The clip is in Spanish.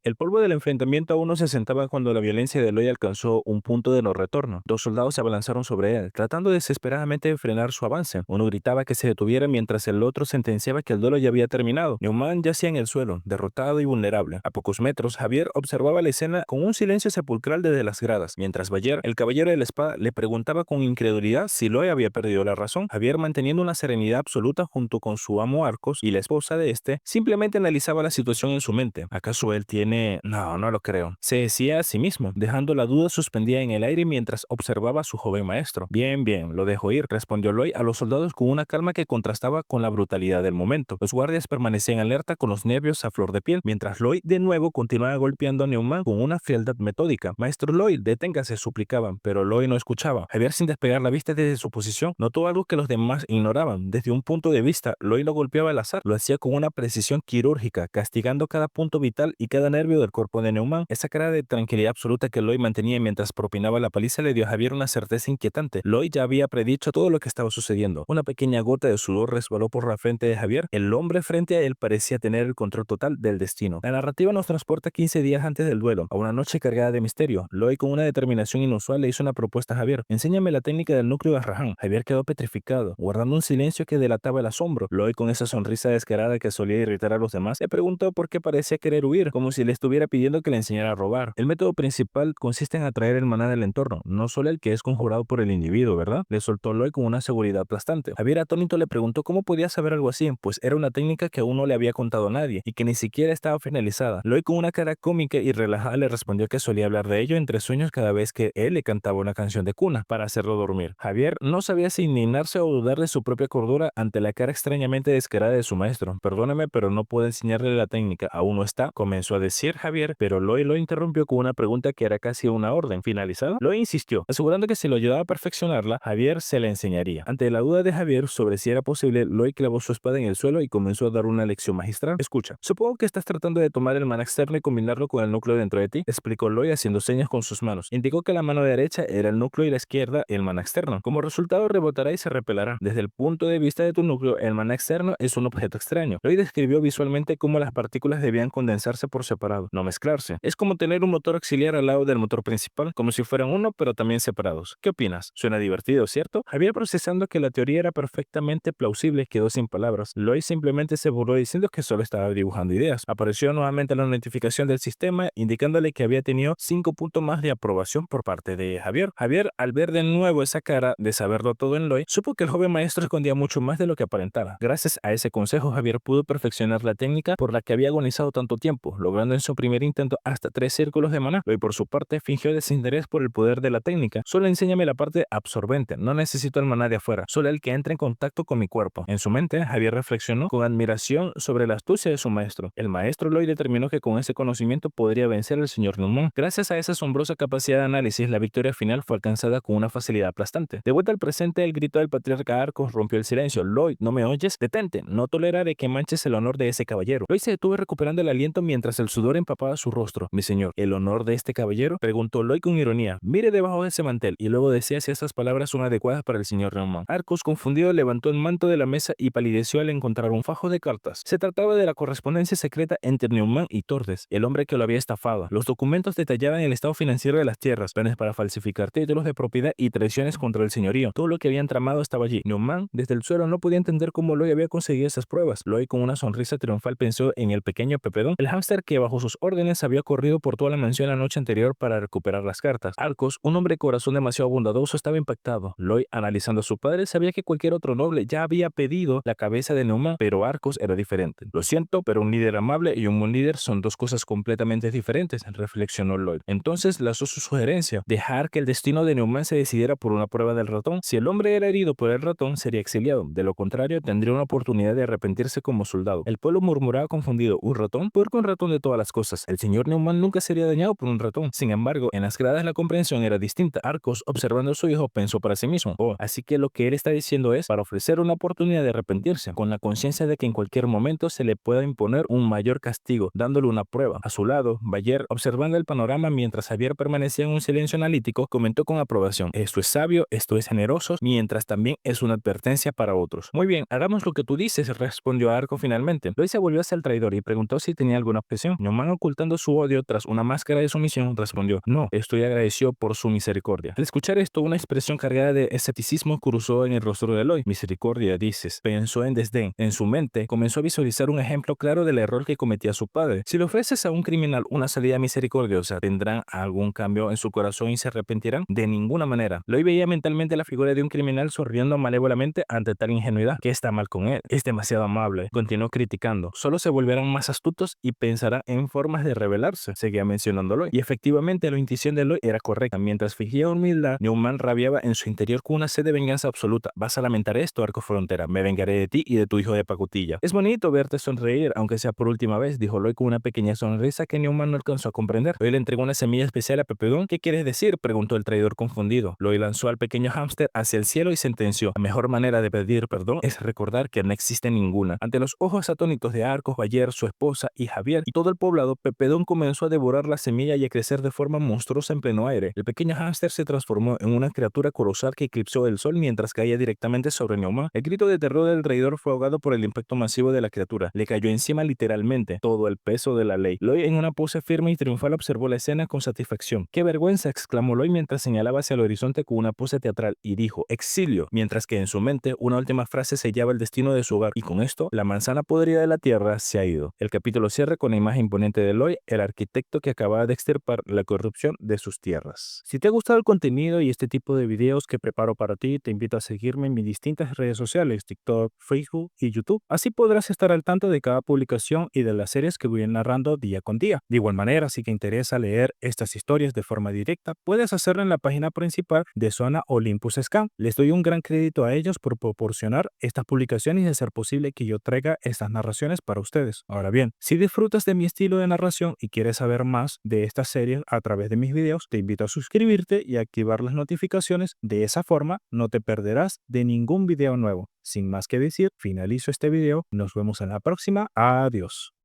El polvo del enfrentamiento aún no se sentaba cuando la violencia de Eloy alcanzó un punto de no retorno. Dos soldados se abalanzaron sobre él, tratando desesperadamente de frenar su avance. Uno gritaba que se detuviera mientras el otro sentenciaba que el duelo ya había terminado. Neumann yacía en el suelo, derrotado y vulnerable. A pocos metros, Javier observaba la escena con un silencio sepulcral desde las gradas, mientras Bayer, el caballero de la espada, le preguntaba con incredulidad si Eloy había perdido la razón. Javier, manteniendo una serenidad absoluta junto con su amo Arcos y la esposa de este, simplemente analizaba la situación en su mente. ¿Acaso él tiene? No, no lo creo. Se decía a sí mismo, dejando la duda suspendida en el aire mientras observaba a su joven maestro. Bien, bien, lo dejo ir, respondió Loy a los soldados con una calma que contrastaba con la brutalidad del momento. Los guardias permanecían alerta con los nervios a flor de piel, mientras Loy de nuevo continuaba golpeando a Neumann con una frialdad metódica. Maestro Loy, deténgase, suplicaban, pero Loy no escuchaba. Javier, sin despegar la vista desde su posición, notó algo que los demás ignoraban. Desde un punto de vista, Loy lo golpeaba al azar. Lo hacía con una precisión quirúrgica, castigando cada punto vital y cada nervio del cuerpo de Neumann. Esa cara de tranquilidad absoluta que Loy mantenía mientras propinaba la paliza le dio a Javier una certeza inquietante. Loy ya había predicho todo lo que estaba sucediendo. Una pequeña gota de sudor resbaló por la frente de Javier. El hombre frente a él parecía tener el control total del destino. La narrativa nos transporta 15 días antes del duelo, a una noche cargada de misterio. Loy, con una determinación inusual, le hizo una propuesta a Javier. Enséñame la técnica del núcleo de Rahan. Javier quedó petrificado, guardando un silencio que delataba el asombro. Loy, con esa sonrisa descarada que solía irritar a los demás, le preguntó por qué parecía querer huir, como si le estuviera pidiendo que le enseñara a robar. El método principal consiste en atraer el maná del entorno, no solo el que es conjurado por el individuo, ¿verdad? Le soltó Loy con una seguridad aplastante. Javier, atónito, le preguntó cómo podía saber algo así, pues era una técnica que aún no le había contado a nadie y que ni siquiera estaba finalizada. Loy, con una cara cómica y relajada, le respondió que solía hablar de ello entre sueños cada vez que él le cantaba una canción de cuna para hacerlo dormir. Javier no sabía si indignarse o dudar de su propia cordura ante la cara extrañamente descarada de su maestro. Perdóneme, pero no puedo enseñarle la técnica. Aún no está, comenzó a decir Javier, pero Loy lo interrumpió con una pregunta que era casi una orden. ¿Finalizada? Loy insistió, asegurando que si lo ayudaba a perfeccionarla, Javier se la enseñaría. Ante la duda de Javier sobre si era posible, Loy clavó su espada en el suelo y comenzó a dar una lección magistral. Escucha, supongo que estás tratando de tomar el maná externo y combinarlo con el núcleo dentro de ti, explicó Loy haciendo señas con sus manos. Indicó que la mano derecha era el núcleo y la izquierda el maná externo. Como resultado, rebotará y se repelará. Desde el punto de vista de tu núcleo, el maná externo es un objeto extraño. Loy describió visualmente cómo las partículas debían condensarse por separado, no mezclarse. Es como tener un motor auxiliar al lado del motor principal, como si fueran uno, pero también separados. ¿Qué opinas? Suena divertido, ¿cierto? Javier, procesando que la teoría era perfectamente plausible, quedó sin palabras. Loy simplemente se burló diciendo que solo estaba dibujando ideas. Apareció nuevamente la notificación del sistema, indicándole que había tenido 5 puntos más de aprobación por parte de Javier. Javier, al ver de nuevo esa cara de saberlo todo en Loy, supo que el joven maestro escondía mucho más de lo que aparentaba. Gracias a ese consejo, Javier pudo perfeccionar la técnica por la que había agonizado tanto tiempo, logrando en su primer intento hasta 3 círculos de maná. Loy, por su parte, fingió desinterés por el poder de la técnica. Solo enséñame la parte absorbente, no necesito el maná de afuera, solo el que entre en contacto con mi cuerpo. En su mente, Javier reflexionó con admiración sobre la astucia de su maestro. El maestro Loy determinó que con ese conocimiento podría vencer al señor Neumann. Gracias a esa asombrosa capacidad de análisis, la victoria final fue alcanzada con una facilidad aplastante. De vuelta al presente, el grito del patriarca Arcos rompió el silencio. Loy, ¿no me oyes? Detente, no toleraré que manches el honor de ese caballero. Loy se detuvo recuperando el aliento mientras el sudor empapaba su rostro. Mi señor, ¿el honor de este caballero? Preguntó Loy con ironía. Mire debajo de ese mantel y luego decía si esas palabras son adecuadas para el señor Neumann. Arcos, confundido, levantó el manto de la mesa y palideció al encontrar un fajo de cartas. Se trataba de la correspondencia secreta entre Neumann y Tordes, el hombre que lo había estafado. Los documentos detallaban el estado financiero de las tierras, planes para falsificar títulos de propiedad y traiciones contra el señorío. Todo lo que habían tramado estaba allí. Neumann, desde el suelo, no podía entender cómo Loy había conseguido esas pruebas. Loy, con una sonrisa triunfal, pensó en el pequeño Pepedón, el hámster que bajo sus órdenes había corrido por toda la mansión la noche anterior para recuperar las cartas. Arcos, un hombre de corazón demasiado bondadoso, estaba impactado. Loy, analizando a su padre, sabía que cualquier otro noble ya había pedido la cabeza de Neumann, pero Arcos era diferente. Lo siento, pero un líder amable y un buen líder son dos cosas completamente diferentes, reflexionó Lloyd. Entonces lanzó su sugerencia, dejar que el destino de Neumann se decidiera por una prueba del ratón. Si el hombre era herido por el ratón, sería exiliado. De lo contrario, tendría una oportunidad de arrepentirse como soldado. El pueblo murmuraba confundido. ¿Un ratón? ¿Por qué un ratón de todas las cosas? El señor Neumann nunca sería dañado por un ratón. Sin embargo, en las gradas la comprensión era distinta. Arcos, observando a su hijo, pensó para sí mismo: oh, así que lo que él está diciendo es para ofrecer una oportunidad de arrepentirse, con la conciencia de que en cualquier momento se le pueda imponer un mayor castigo, dándole una prueba. A su lado, Bayer, observando el panorama mientras Javier permanecía en un silencio analítico, comentó con aprobación: esto es sabio, esto es generoso, mientras también es una advertencia para otros. Muy bien, hagamos lo que tú dices, respondió Arco finalmente. Lois se volvió hacia el traidor y preguntó si tenía alguna objeción. Neumann, ocultando su odio tras una máscara de sumisión, respondió: no, estoy agradecido por su misericordia. Al escuchar esto, una expresión cargada de escepticismo cruzó en el rostro de Eloy. Misericordia, dices. Pensó en desdén. En su mente comenzó a visualizar un ejemplo claro del error que cometía su padre. Si le ofreces a un criminal una salida misericordiosa, ¿tendrán algún cambio en su corazón y se arrepentirán? De ninguna manera. Eloy veía mentalmente la figura de un criminal sonriendo malévolamente ante tal ingenuidad. ¿Qué está mal con él? Es demasiado amable. Continuó criticando. Solo se volverán más astutos y pensarán en formas de rebelarse, seguía mencionando Eloy. Y efectivamente la intuición de Eloy era correcta. Mientras fingía humildad, Neumann rabiaba en su interior con una sed de venganza absoluta. Vas a lamentar esto, Arco Frontera. Me vengaré de ti y de tu hijo de pacotilla. Es bonito verte sonreír, aunque sea por última vez, dijo Eloy con una pequeña sonrisa que Neumann no alcanzó a comprender. Eloy le entregó una semilla especial a Pepedón. ¿Qué quieres decir?, preguntó el traidor confundido. Eloy lanzó al pequeño hámster hacia el cielo y sentenció: la mejor manera de pedir perdón es recordar que no existe ninguna. Ante los ojos atónitos de Arcos, Bayer, su esposa y Javier y todo el poblado, Pepedón comenzó a devorar la semilla y a crecer de forma monstruosa en pleno aire. El pequeño hámster se transformó en una criatura colosal que eclipsó el sol mientras caía directamente sobre Neumann. El grito de terror del traidor fue ahogado por el impacto masivo de la criatura. Le cayó encima literalmente todo el peso de la ley. Eloy, en una pose firme y triunfal, observó la escena con satisfacción. ¡Qué vergüenza!, exclamó Eloy mientras señalaba hacia el horizonte con una pose teatral, y dijo: exilio, mientras que en su mente una última frase sellaba el destino de su hogar. Y con esto, la manzana podrida de la tierra se ha ido. El capítulo cierra con la imagen imponente de Eloy, el arquitecto que acababa de extirpar la corrupción de sus tierras. Si te ha gustado el contenido y este tipo de videos que preparo para ti, te invito a seguirme en mis distintas redes sociales, TikTok, Facebook y YouTube. Así podrás estar al tanto de cada publicación y de las series que voy narrando día con día. De igual manera, si te interesa leer estas historias de forma directa, puedes hacerlo en la página principal de Zona Olympus Scan. Les doy un gran crédito a ellos por proporcionar estas publicaciones y hacer posible que yo traiga estas narraciones para ustedes. Ahora bien, si disfrutas de mi estilo de narración y quieres saber más de estas series a través de mis videos, te invito a suscribirte y activar las notificaciones. De esa forma, no te perderás de ningún video nuevo. Sin más que decir, finalizo este video. Nos vemos en la próxima. Adiós.